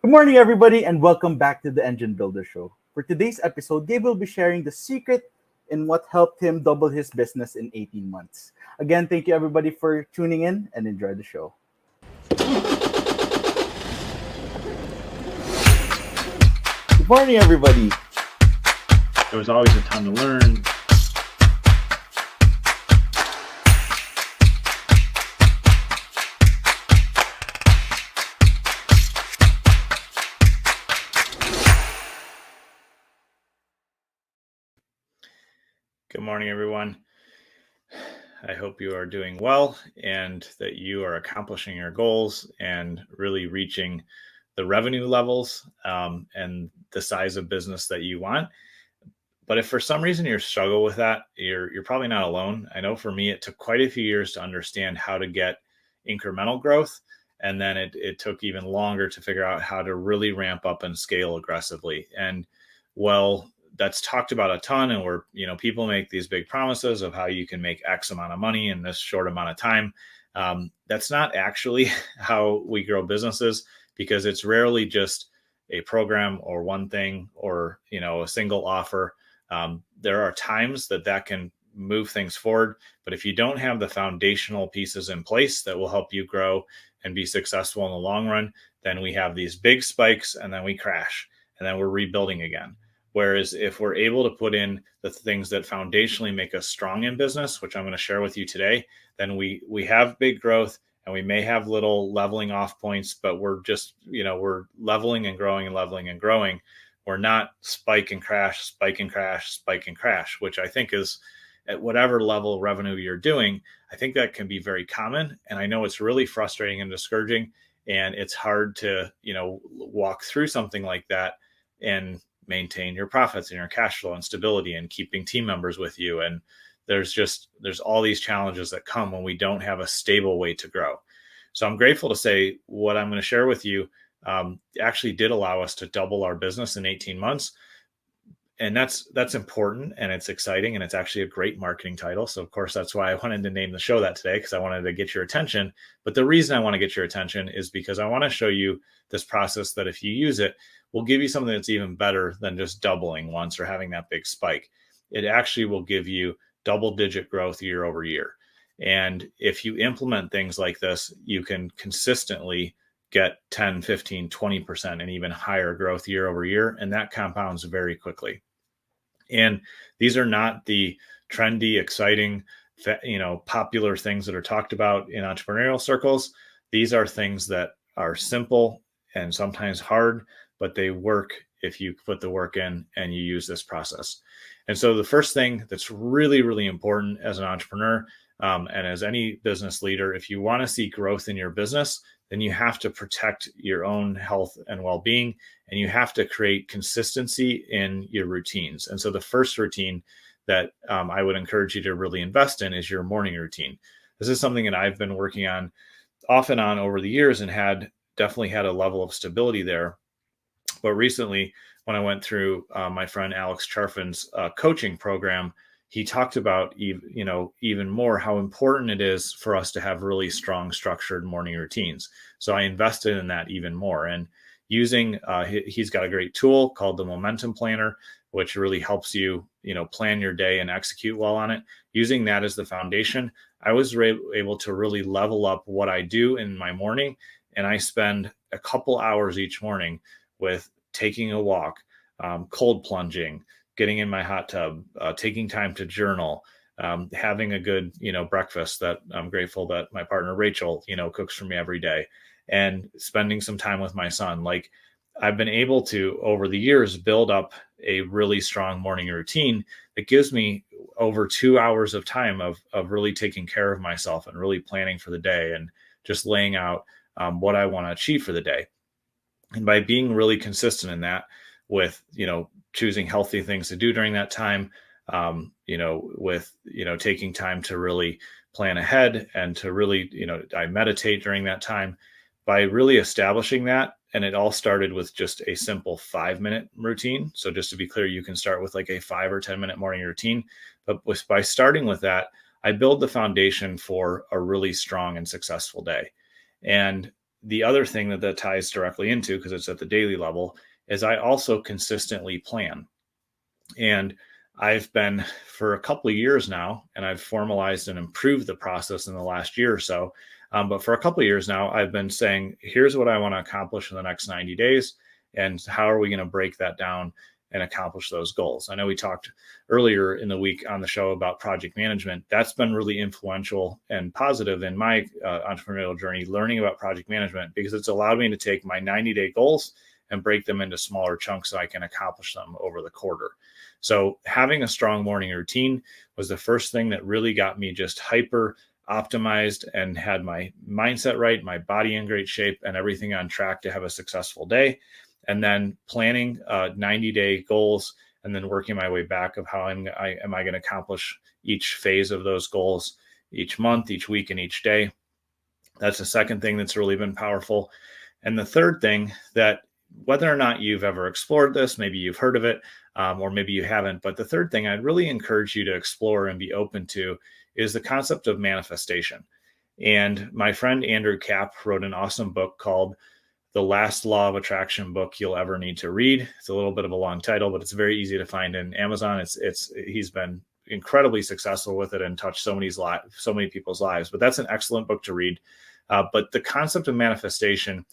Good morning, everybody, and welcome back to the Engine Builder Show. For today's episode, Gabe will be sharing the secret in what helped him double his business in 18 months. Again, thank you, everybody, for tuning in and enjoy the show. Good morning, everybody. There was always a ton to learn. Good morning, everyone. I hope you are doing well and that you are accomplishing your goals and really reaching the revenue levels and the size of business that you want. But if for some reason you struggle with that, you're probably not alone. I know for me, it took quite a few years to understand how to get incremental growth. And then it took even longer to figure out how to really ramp up and scale aggressively. And well, that's talked about a ton, and where people make these big promises of how you can make X amount of money in this short amount of time. That's not actually how we grow businesses, because it's rarely just a program or one thing or a single offer. There are times that can move things forward, but if you don't have the foundational pieces in place that will help you grow and be successful in the long run, then we have these big spikes and then we crash and then we're rebuilding again. Whereas if we're able to put in the things that foundationally make us strong in business, which I'm going to share with you today, then we have big growth, and we may have little leveling off points, but we're just, we're leveling and growing and leveling and growing. We're not spike and crash, spike and crash, spike and crash, which I think is at whatever level of revenue you're doing. I think that can be very common. And I know it's really frustrating and discouraging, and it's hard to, walk through something like that and maintain your profits and your cash flow and stability and keeping team members with you. And there's all these challenges that come when we don't have a stable way to grow. So I'm grateful to say what I'm going to share with you actually did allow us to double our business in 18 months. And that's important, and it's exciting, and it's actually a great marketing title. So of course, that's why I wanted to name the show that today, because I wanted to get your attention. But the reason I want to get your attention is because I want to show you this process that if you use it, will give you something that's even better than just doubling once or having that big spike. It actually will give you double-digit growth year over year. And if you implement things like this, you can consistently get 10, 15, 20% and even higher growth year over year. And that compounds very quickly. And these are not the trendy, exciting, popular things that are talked about in entrepreneurial circles. These are things that are simple and sometimes hard, but they work if you put the work in and you use this process. And so the first thing that's really, really important as an entrepreneur and as any business leader, if you want to see growth in your business, then you have to protect your own health and well-being, and you have to create consistency in your routines. And so the first routine that I would encourage you to really invest in is your morning routine. This is something that I've been working on off and on over the years and definitely had a level of stability there. But recently, when I went through my friend Alex Charfin's coaching program, he talked about even more how important it is for us to have really strong, structured morning routines. So I invested in that even more. And using he's got a great tool called the Momentum Planner, which really helps you plan your day and execute well on it. Using that as the foundation, I was able to really level up what I do in my morning, and I spend a couple hours each morning with taking a walk, cold plunging, getting in my hot tub, taking time to journal, having a good, breakfast that I'm grateful that my partner Rachel, cooks for me every day, and spending some time with my son. Like, I've been able to, over the years, build up a really strong morning routine that gives me over 2 hours of time of really taking care of myself and really planning for the day and just laying out what I want to achieve for the day. And by being really consistent in that with, choosing healthy things to do during that time, with, taking time to really plan ahead and to really, I meditate during that time. By really establishing that, and it all started with just a simple 5-minute routine. So just to be clear, you can start with like a 5 or 10-minute morning routine. But by starting with that, I build the foundation for a really strong and successful day. And the other thing that ties directly into, because it's at the daily level, is I also consistently plan. And I've been for a couple of years now, and I've formalized and improved the process in the last year or so. But for a couple of years now, I've been saying, here's what I want to accomplish in the next 90 days. And how are we going to break that down and accomplish those goals? I know we talked earlier in the week on the show about project management. That's been really influential and positive in my entrepreneurial journey, learning about project management, because it's allowed me to take my 90-day goals and break them into smaller chunks so I can accomplish them over the quarter. So having a strong morning routine was the first thing that really got me just hyper optimized and had my mindset right, my body in great shape, and everything on track to have a successful day. And then planning 90-day goals, and then working my way back of how am I going to accomplish each phase of those goals each month, each week, and each day. That's the second thing that's really been powerful. And the third thing, that whether or not you've ever explored this, maybe you've heard of it, or maybe you haven't, but the third thing I'd really encourage you to explore and be open to is the concept of manifestation. And my friend Andrew Kapp wrote an awesome book called The Last Law of Attraction Book You'll Ever Need to Read. It's a little bit of a long title, but it's very easy to find in Amazon. He's been incredibly successful with it and touched so many people's lives. But that's an excellent book to read. But the concept of manifestation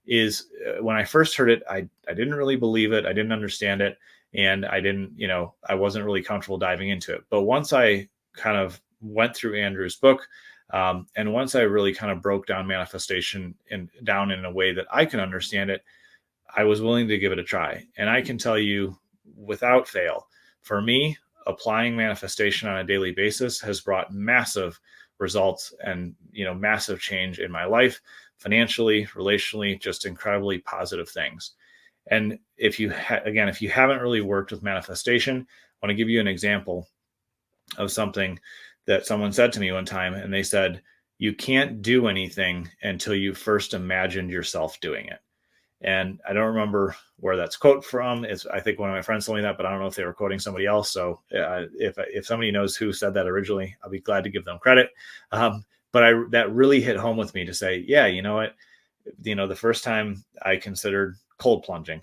is, when I first heard it, I didn't really believe it. I didn't understand it. And I wasn't really comfortable diving into it. But once I kind of went through Andrew's book, and once I really kind of broke down manifestation down in a way that I can understand it, I was willing to give it a try. And I can tell you without fail, for me, applying manifestation on a daily basis has brought massive results and, massive change in my life, financially, relationally, just incredibly positive things. And if you haven't really worked with manifestation, I want to give you an example of something that someone said to me one time. And they said, you can't do anything until you first imagined yourself doing it. And I don't remember where that's quote from. I think one of my friends told me that, but I don't know if they were quoting somebody else. So if somebody knows who said that originally, I'll be glad to give them credit. But that really hit home with me to say, yeah, you know what? The first time I considered cold plunging,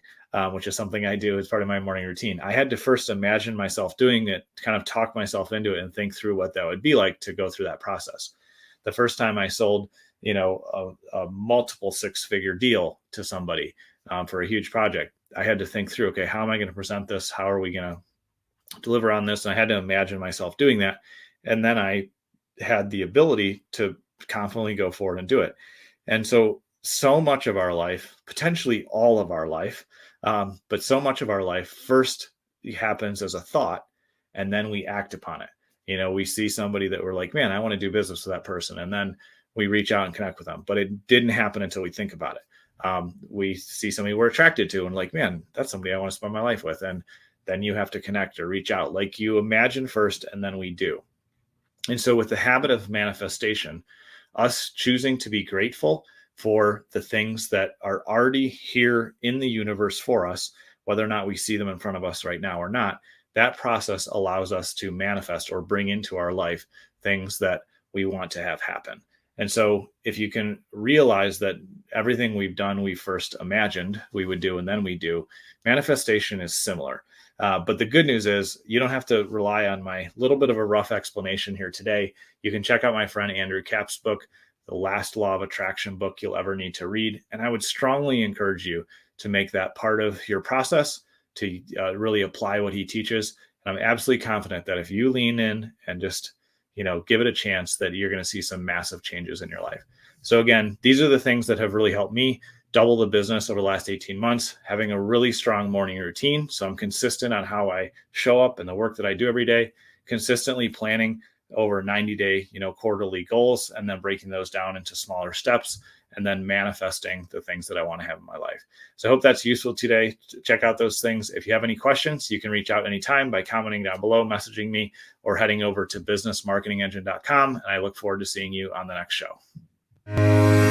which is something I do as part of my morning routine, I had to first imagine myself doing it, kind of talk myself into it and think through what that would be like to go through that process. The first time I sold, a multiple six-figure deal to somebody for a huge project, I had to think through, okay, how am I going to present this? How are we going to deliver on this? And I had to imagine myself doing that. And then I had the ability to confidently go forward and do it. And so much of our life, potentially all of our life, but so much of our life first happens as a thought, and then we act upon it. We see somebody that we're like, man, I want to do business with that person. And then we reach out and connect with them, but it didn't happen until we think about it. We see somebody we're attracted to and like, man, that's somebody I want to spend my life with. And then you have to connect or reach out. Like, you imagine first, and then we do. And so with the habit of manifestation, us choosing to be grateful for the things that are already here in the universe for us, whether or not we see them in front of us right now or not, that process allows us to manifest or bring into our life things that we want to have happen. And so if you can realize that everything we've done, we first imagined we would do, and then we do, manifestation is similar. But the good news is you don't have to rely on my little bit of a rough explanation here today. You can check out my friend Andrew Kapp's book, The Last Law of Attraction Book You'll Ever Need to Read. And I would strongly encourage you to make that part of your process, to really apply what he teaches. And I'm absolutely confident that if you lean in and just give it a chance, that you're going to see some massive changes in your life. So again, these are the things that have really helped me double the business over the last 18 months, having a really strong morning routine. So I'm consistent on how I show up and the work that I do every day, consistently planning over 90-day, quarterly goals, and then breaking those down into smaller steps, and then manifesting the things that I want to have in my life. So I hope that's useful today. Check out those things. If you have any questions, you can reach out anytime by commenting down below, messaging me, or heading over to businessmarketingengine.com. And I look forward to seeing you on the next show.